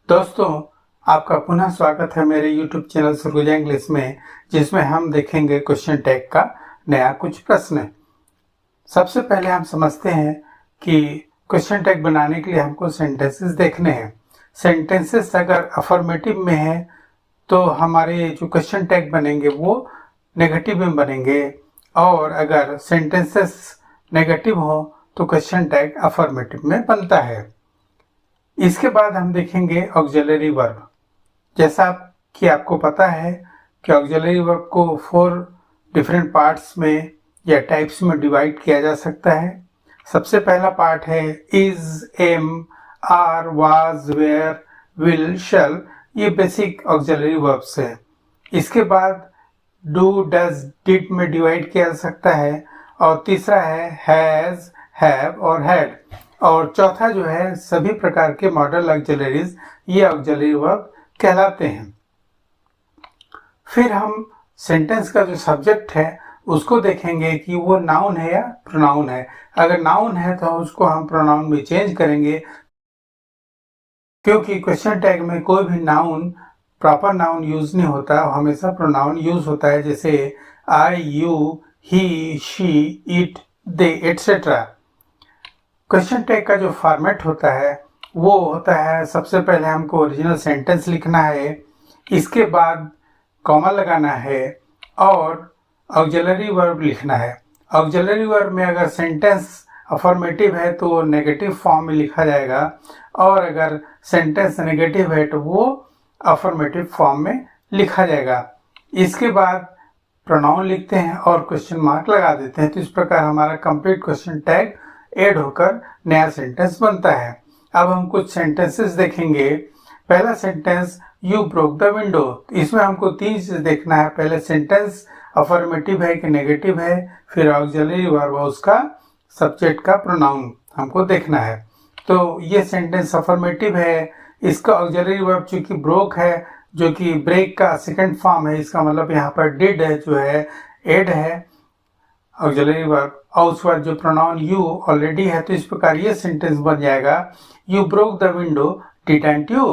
दोस्तों, आपका पुनः स्वागत है मेरे YouTube चैनल सुरगुजा इंग्लिश में, जिसमें हम देखेंगे क्वेश्चन टैग का नया कुछ प्रश्न। सबसे पहले हम समझते हैं कि क्वेश्चन टैग बनाने के लिए हमको सेंटेंसेस देखने हैं। सेंटेंसेस अगर अफर्मेटिव में है तो हमारे जो क्वेश्चन टैग बनेंगे वो नेगेटिव में बनेंगे, और अगर सेंटेंसेस नेगेटिव हो तो क्वेश्चन टैग अफर्मेटिव में बनता है। इसके बाद हम देखेंगे ऑक्सिलरी वर्ब। जैसा कि आपको पता है कि ऑक्सिलरी वर्ब को 4 डिफरेंट पार्ट्स में या टाइप्स में डिवाइड किया जा सकता है। सबसे पहला पार्ट है is, am, are, was, were, will, shall. ये बेसिक ऑक्सिलरी वर्ब्स है। इसके बाद डू, डज, डिड में डिवाइड किया जा सकता है, और तीसरा है हैज, हैव और हैड, और चौथा जो है सभी प्रकार के मॉडल ऑक्सिलरीज, ये ऑक्सिलरी वर्ब कहलाते हैं। फिर हम सेंटेंस का जो सब्जेक्ट है उसको देखेंगे कि वो नाउन है या प्रोनाउन है। अगर नाउन है तो उसको हम प्रोनाउन में चेंज करेंगे, क्योंकि क्वेश्चन टैग में कोई भी नाउन प्रॉपर नाउन यूज नहीं होता, हमेशा प्रोनाउन यूज होता है, जैसे I, you, he, she, it, they etcetera. Question tag का जो फॉर्मेट होता है वो होता है, सबसे पहले हमको ओरिजिनल सेंटेंस लिखना है, इसके बाद कॉमा लगाना है और ऑक्सिलरी वर्ब लिखना है। ऑक्सिलरी वर्ब में अगर सेंटेंस अफर्मेटिव है तो नेगेटिव फॉर्म में लिखा जाएगा, और अगर सेंटेंस नेगेटिव है तो वो अफर्मेटिव फॉर्म में लिखा जाएगा। इसके बाद प्रोनाउन लिखते हैं और क्वेश्चन मार्क लगा देते हैं। तो इस प्रकार हमारा कंप्लीट क्वेश्चन टैग ऐड होकर नया सेंटेंस बनता है। अब हम कुछ सेंटेंसेस देखेंगे। पहला sentence, you broke the window. इसमें हमको 3 चीज देखना है। पहले सेंटेंस अफर्मेटिव है कि नेगेटिव है, फिर ऑक्सिलरी वर्ब और उसका सब्जेक्ट का प्रोनाउन हमको देखना है। तो ये सेंटेंस अफर्मेटिव है, इसका ऑक्सिलरी वर्ब चूंकि ब्रोक है, जो कि ब्रेक का सेकंड फॉर्म है, इसका मतलब यहाँ पर डिड है जो है एड है ऑक्सिलरी वर्ब, और उस पर जो प्रोनाउन यू ऑलरेडी है। तो इस प्रकार ये सेंटेंस बन जाएगा, you broke the window, didn't you.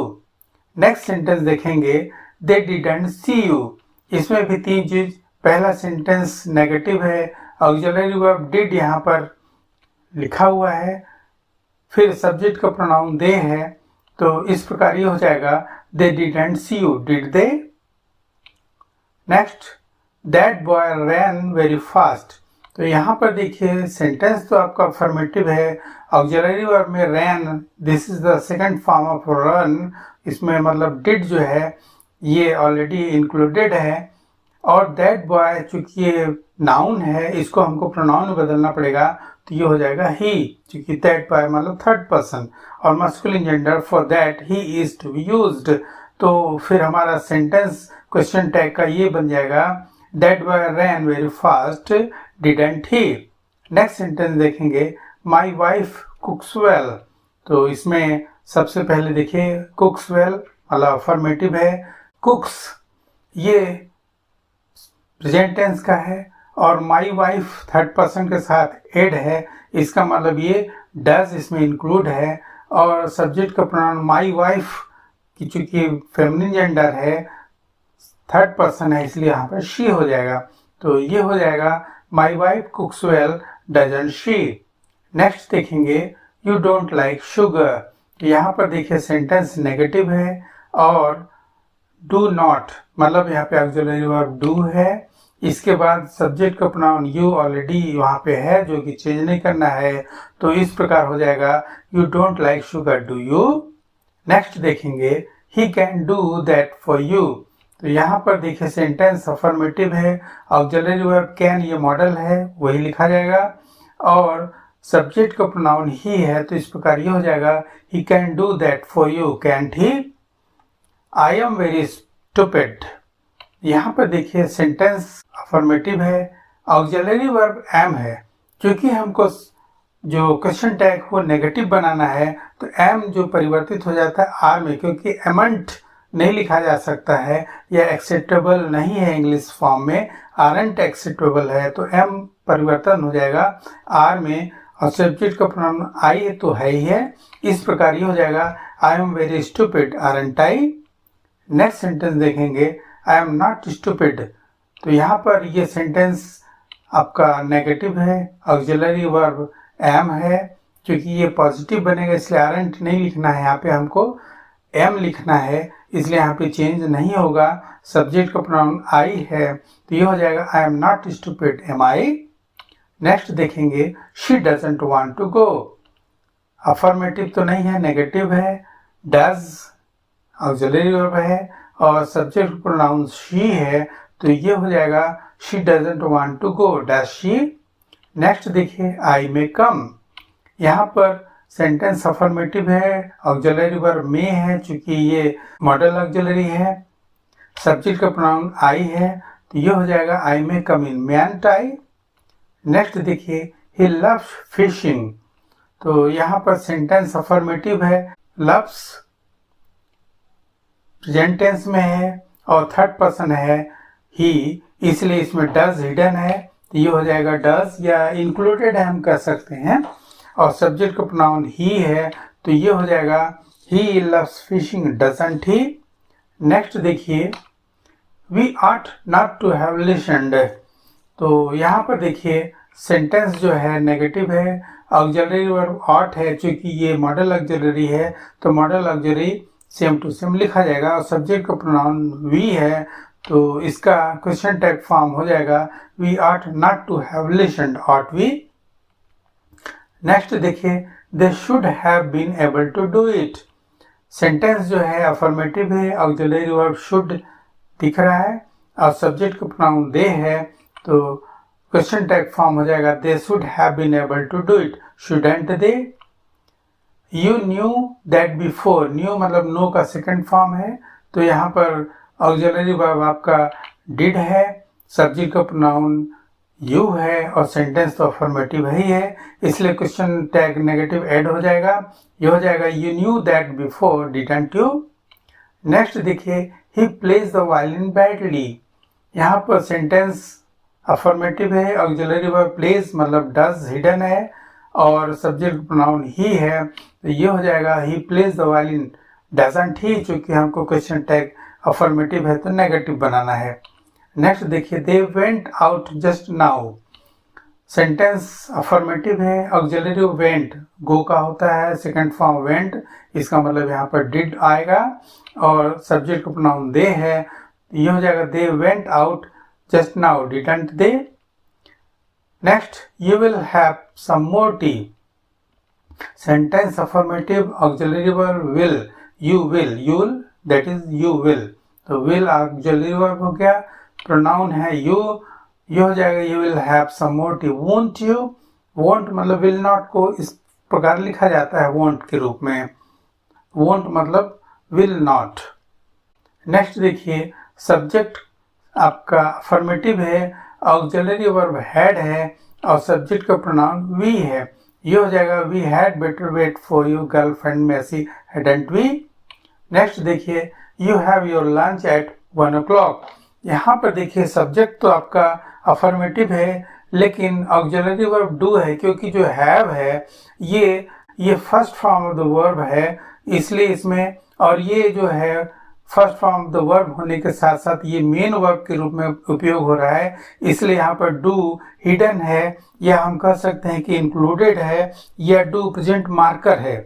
Next sentence देखेंगे, दे डिडंट सी यू। इसमें भी 3 चीज। पहला सेंटेंस नेगेटिव है, ऑक्सिलरी वर्ब डिड यहाँ पर लिखा हुआ है, फिर सब्जेक्ट का प्रोनाउन दे है, तो इस प्रकार ये हो जाएगा, they didn't see you, did they. Next, that boy rain very fast. तो यहाँ पर देखिए सेंटेंस तो आपका अफर्मेटिव है, ऑक्सिलरी वर्ब में ran, this is the second form of run. इसमें मतलब डिड जो है ये ऑलरेडी इंक्लूडेड है, और दैट बॉय चूंकि ये नाउन है, इसको हमको प्रोनाउन में बदलना पड़ेगा, तो ये हो जाएगा ही, चूंकि दैट बॉय मतलब थर्ड पर्सन, और masculine gender for that he is to be used. तो फिर हमारा सेंटेंस क्वेश्चन टैग का ये बन जाएगा, that boy rain very fast, didn't he. Next sentence देखेंगे, माई वाइफ कुक्स वेल। तो इसमें सबसे पहले देखिए कुक्स वेल मतलब अफर्मेटिव है, कुक्स ये प्रेजेंट टेंस का है, और माई वाइफ थर्ड पर्सन के साथ एड है, इसका मतलब ये डज इसमें इंक्लूड है, और सब्जेक्ट का प्रोनाउन माई वाइफ की चूंकि फेमिनिन जेंडर है, थर्ड पर्सन है, इसलिए यहाँ पर शी हो जाएगा। तो ये हो जाएगा, my wife कुक्स well, doesn't she. Next देखेंगे, यू डोंट लाइक शुगर। यहाँ पर देखिए सेंटेंस नेगेटिव है, और डू नॉट मतलब यहाँ पे ऑक्सिलरी वर्ब डू है, इसके बाद सब्जेक्ट का प्रोनाउन यू ऑलरेडी वहाँ पे है, जो कि चेंज नहीं करना है, तो इस प्रकार हो जाएगा, you don't like sugar, do you. Next देखेंगे, he can do that for you. तो यहाँ पर देखिए सेंटेंस अफर्मेटिव है, ऑक्सिलरी वर्ब कैन ये मॉडल है, वही लिखा जाएगा, और सब्जेक्ट का प्रोनाउन ही है, तो इस प्रकार ये हो जाएगा, he can do that for you, can't he. I am very stupid. यहाँ पर देखिए सेंटेंस अफर्मेटिव है, ऑक्सिलरी वर्ब एम है, क्योंकि हमको जो क्वेश्चन टैग को नेगेटिव बनाना है तो एम जो परिवर्तित हो जाता है आर में, क्योंकि एमंट नहीं लिखा जा सकता है, यह एक्सेप्टेबल नहीं है इंग्लिश फॉर्म में, आरंट एक्सेप्टेबल है, तो एम परिवर्तन हो जाएगा आर में, और सब्जेक्ट का प्रोनाउन आई तो है ही है। इस प्रकार ये हो जाएगा, I am very stupid aren't I. Next sentence देखेंगे, आई एम नॉट स्टूपिड। तो यहाँ पर ये सेंटेंस आपका नेगेटिव है, ऑक्सिलरी वर्ब एम है। क्योंकि ये पॉजिटिव बनेगा इसलिए आरंट नहीं लिखना है, यहाँ पे हमको एम लिखना है, इसलिए यहाँ पे चेंज नहीं होगा। सब्जेक्ट का प्रोनाउन आई है, तो ये हो जाएगा I am not stupid am I. Next देखेंगे, she doesn't want to go. Affirmative तो नहीं है, नेगेटिव है। डज ऑक्सिलरी वर्ब है और सब्जेक्ट प्रोनाउन शी है, तो ये हो जाएगा she doesn't want to go, does she. Next देखिए, आई मे कम। यहाँ पर सेंटेंस अफर्मेटिव है, ऑक्सिलरी वर्ब में है, चूंकि ये मॉडल ऑक्सिलरी है। सब्जेक्ट का प्रोनाउन आई है, तो ये हो जाएगा आई मे कम इन, मेंट आई। नेक्स्ट देखिए, ही लव्स फिशिंग। तो यहाँ पर सेंटेंस अफर्मेटिव है, लव्स प्रेजेंट टेंस में है और थर्ड पर्सन है ही, इसलिए इसमें डज हिडन है, तो ये हो जाएगा डज, या इंक्लूडेड है हम कह सकते हैं। और सब्जेक्ट का प्रोनाउन ही है, तो ये हो जाएगा he loves fishing doesn't he. Next देखिए, we ought not to have listened. तो यहाँ पर देखिए सेंटेंस जो है नेगेटिव है, ऑक्सिलरी वर्ब ऑट है, चूंकि ये मॉडल ऑक्सिलरी है तो modal auxiliary same to same लिखा जाएगा। और सब्जेक्ट का प्रोनाउन वी है, तो इसका क्वेश्चन टैग फॉर्म हो जाएगा we ought not to have listened, ought we. Next देखिए, they should have been able to do it. Sentence जो है अफर्मेटिव है, ऑक्सिलरी वर्ब शुड दिख रहा है और सब्जेक्ट का प्रोनाउन दे है, तो क्वेश्चन टैग फॉर्म हो जाएगा they should have been able to do it, shouldn't they. You knew that before, knew मतलब नो का सेकंड फॉर्म है, तो यहाँ पर ऑक्सिलरी वर्ब आपका डिड है, सब्जेक्ट का प्रोनाउन यू है और सेंटेंस तो अफर्मेटिव ही है, इसलिए क्वेश्चन टैग नेगेटिव ऐड हो जाएगा। ये हो जाएगा you knew that before, didn't you. Next देखिए, he plays the violin badly. यहाँ पर सेंटेंस अफर्मेटिव है, ऑक्सिलरी वर्ब प्लेज मतलब डज हिडन है और सब्जेक्ट प्रोनाउन ही है, तो ये हो जाएगा ही प्लेज द वायलिन डजंट ही, चूंकि हमको क्वेश्चन टैग अफर्मेटिव है तो नेगेटिव बनाना है। नेक्स्ट देखिए, दे went out just now. Sentence affirmative है, ऑक्सिलरी वेंट गो का होता है, सेकंड फॉर्म वेंट, इसका मतलब यहाँ पर डिड आएगा और सब्जेक्ट का प्रोनाउन दे है, ये हो जाएगा they went out just now, didn't they. Next, you will have some more tea. Sentence affirmative, auxiliary verb will, you will, you'll that is you will, तो विल ऑक्सिलरी वर्ब हो गया, pronoun है you, ये हो जाएगा you will have some more tea. Won't you, won't मतलब will not को इस प्रकार लिखा जाता है वोंट के रूप में, वोंट मतलब विल नॉट। नेक्स्ट देखिए, सब्जेक्ट आपका अफर्मेटिव है, ऑक्सिलरी वर्ब हैड है और सब्जेक्ट का प्रोनाउन वी है, ये हो जाएगा we had better wait for you girlfriend Macy hadn't we. Next देखिए, you have your lunch at 1 o'clock। यहाँ पर देखिए सब्जेक्ट तो आपका अफर्मेटिव है लेकिन ऑक्सिलरी वर्ब डू है, क्योंकि जो हैव है ये first form of the verb है, इसलिए इसमें, और ये जो है first form of the verb होने के साथ साथ ये मेन वर्ब के रूप में उपयोग हो रहा है, इसलिए यहाँ पर डू हिडन है, या हम कह सकते हैं कि इंक्लूडेड है, या डू प्रेजेंट मार्कर है।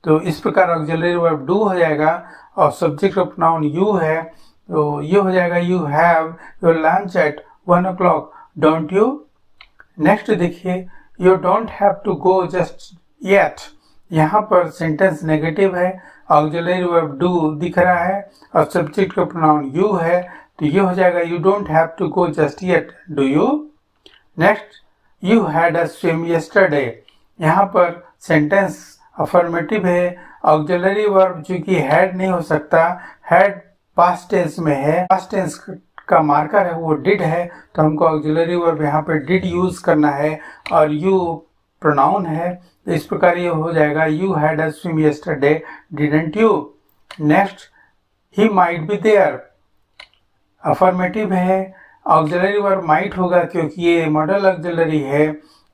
तो इस प्रकार ऑक्सिलरी वर्ब डू हो जाएगा और सब्जेक्ट का प्रोनाउन यू है, तो ये हो जाएगा you have your lunch at 1 o'clock, don't you. Next देखिए, you don't have to go just yet. यहाँ पर सेंटेंस नेगेटिव है, ऑक्सिलरी वर्ब डू दिख रहा है और सब्जेक्ट का प्रोनाउन यू है, तो ये हो जाएगा you don't have to go just yet, do you. Next, you had a swim yesterday. यहाँ पर सेंटेंस अफर्मेटिव है, ऑक्सिलरी वर्ब चूंकि हैड नहीं हो सकता, हैड पास्ट टेंस में है, पास्ट टेंस का मार्कर है वो डिड है, तो हमको ऑक्सिलरी वर्ब यहाँ पे डिड यूज करना है और यू प्रोनाउन है, तो इस प्रकार ये हो जाएगा you had a swim yesterday, didn't you. Next, he might be there. Affirmative है, ऑक्सिलरी वर्ब माइट होगा क्योंकि ये मॉडल ऑक्सिलरी है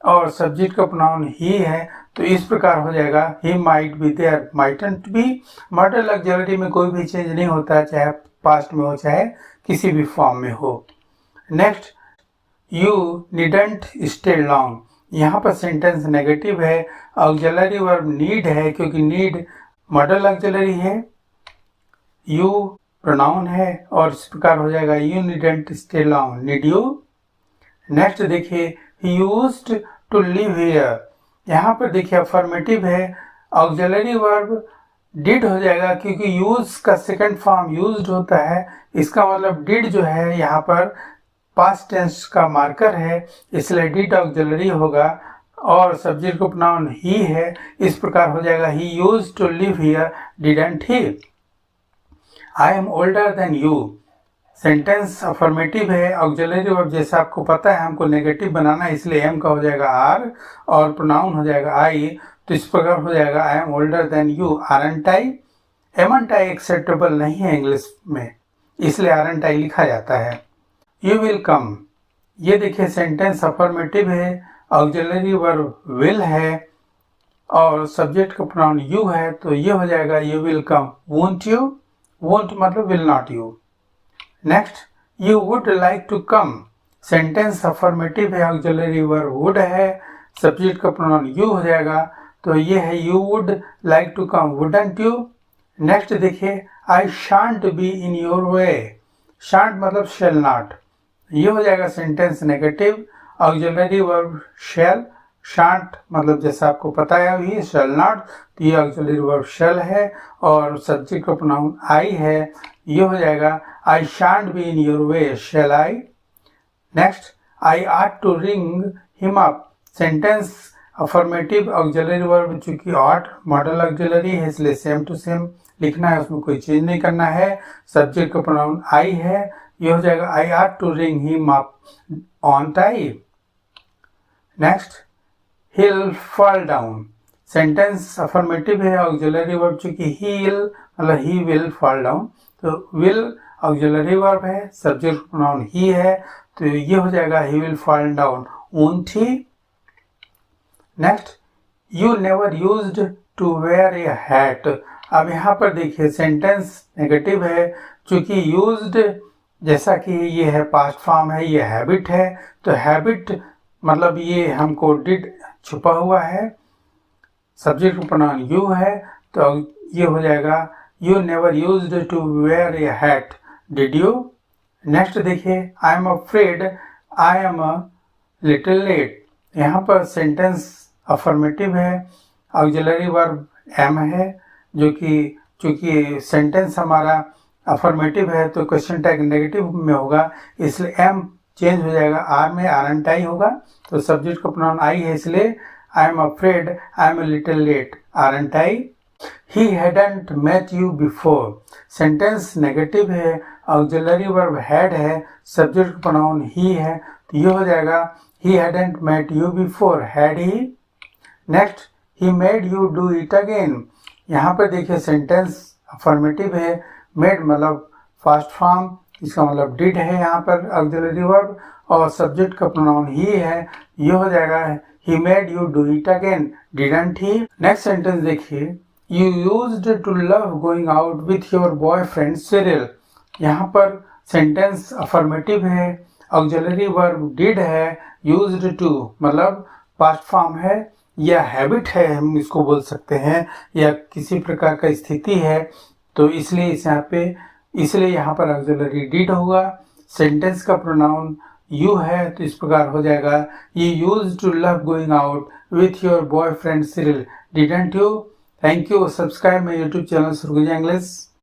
और सब्जेक्ट का प्रोनाउन ही है, तो इस प्रकार हो जाएगा he might be there, mightn't be. Modal auxiliary में कोई भी चेंज नहीं होता है, चाहे पास्ट में हो चाहे किसी भी फॉर्म में हो। Next, you needn't stay long. यहाँ पर सेंटेंस नेगेटिव है, ऑक्सिलरी वर्ब नीड है क्योंकि नीड मॉडल ऑक्सिलरी है, यू प्रोनाउन है और इस प्रकार हो जाएगा you needn't stay long, need you. Next देखिए, he used to live here. यहाँ पर देखिए अफर्मेटिव है, ऑक्सिलरी वर्ब डिड हो जाएगा क्योंकि यूज का सेकंड फॉर्म यूज्ड होता है, इसका मतलब डिड जो है यहाँ पर पास्ट टेंस का मार्कर है, इसलिए डिड ऑक्सिलरी होगा और सब्जेक्ट का प्रोनाउन ही है, इस प्रकार हो जाएगा he used to live here, didn't he. I am older than you. Sentence affirmative है, ऑक्सिलरी वर्ब जैसा आपको पता है हमको नेगेटिव बनाना है, इसलिए एम का हो जाएगा आर और प्रोनाउन हो जाएगा आई, तो इस प्रकार हो जाएगा I am older than you, aren't I. एमंट I acceptable नहीं है इंग्लिश में, इसलिए आरंट आई लिखा जाता है। यू विल कम, ये देखिए सेंटेंस अफर्मेटिव है, ऑक्सिलरी वर्ब विल है और सब्जेक्ट का प्रोनाउन यू है, तो ये हो जाएगा you will come, won't you. Won't मतलब will not you. Next, you would like to come. Sentence affirmative है, ऑक्सिलरी वर्ब वुड है, सब्जेक्ट का प्रोनाउन यू हो जाएगा, तो ये है you would like to come, wouldn't you. Next देखिए, I shan't be in your way. Shan't मतलब शेल नॉट, ये हो जाएगा sentence negative, auxiliary verb shall, shan't मतलब जैसा आपको पता है अभी शेल नॉट, तो ये ऑक्सिलरी वर्ब शेल है और सब्जेक्ट का प्रोनाउन आई है, ये हो जाएगा I shan't be in your way, shall I. Next, I ought to ring him up. Sentence affirmative, auxiliary verb चूंकि आट मॉडल ऑक्सिलरी है इसलिए सेम टू सेम लिखना है, उसमें कोई चेंज नहीं करना है, सब्जेक्ट का प्रोनाउन आई है, ये हो जाएगा I ought to ring him up on time. Next, he'll fall down। Sentence affirmative है, ऑक्सिलरी वर्ब चूंकि he'll मतलब he will fall down, तो will ऑक्सिलरी वर्ब है, सब्जेक्ट प्रोनाउन ही है, तो ये हो जाएगा he will fall down, won't he। Next, you never used to wear a hat। अब यहाँ पर देखिए सेंटेंस नेगेटिव है, चूंकि used जैसा कि ये है पास्ट फॉर्म है, ये हैबिट है, तो हैबिट मतलब ये हमको डिड छुपा हुआ है, सब्जेक्ट प्रोनाउन यू है, तो ये हो जाएगा you never used to wear a hat, did you. Next देखिए, I am afraid I am a little late. यहाँ पर सेंटेंस अफर्मेटिव है, ऑक्सिलरी वर्ब एम है, जो कि चूंकि सेंटेंस हमारा अफर्मेटिव है तो क्वेश्चन टैग नेगेटिव में होगा, इसलिए एम चेंज हो जाएगा आर में, आरंट आई होगा, तो सब्जेक्ट का प्रोनाउन आई है, इसलिए I am afraid I am a little late, aren't I. He hadn't met you before. Sentence negative है, ऑक्सिलरी वर्ब हैड है, सब्जेक्ट का प्रोनाउन ही है, तो ये हो जाएगा he hadn't met you before, had he. Next, he made you do it again. यहाँ पर देखिए सेंटेंस अफर्मेटिव है, मेड मतलब फास्ट फॉर्म, इसका मतलब डिड है यहाँ पर ऑक्सिलरी वर्ब और सब्जेक्ट का प्रोनाउन ही है, ये हो जाएगा he made you do it again, didn't he। Next sentence देखिए, you used to love going out with your boyfriend Cyril। यहाँ पर सेंटेंस अफर्मेटिव है, ऑक्सिलरी वर्ब डिड है, used to मतलब पास्ट फॉर्म है या हैबिट है, हम इसको बोल सकते हैं, या किसी प्रकार का स्थिति है, तो इसलिए इसलिए यहाँ पर ऑक्सिलरी डिड होगा, सेंटेंस का प्रोनाउन यू है, तो इस प्रकार हो जाएगा you used to love going out with your boyfriend Cyril, didn't you। Thank you. Subscribe my YouTube channel Surguja English.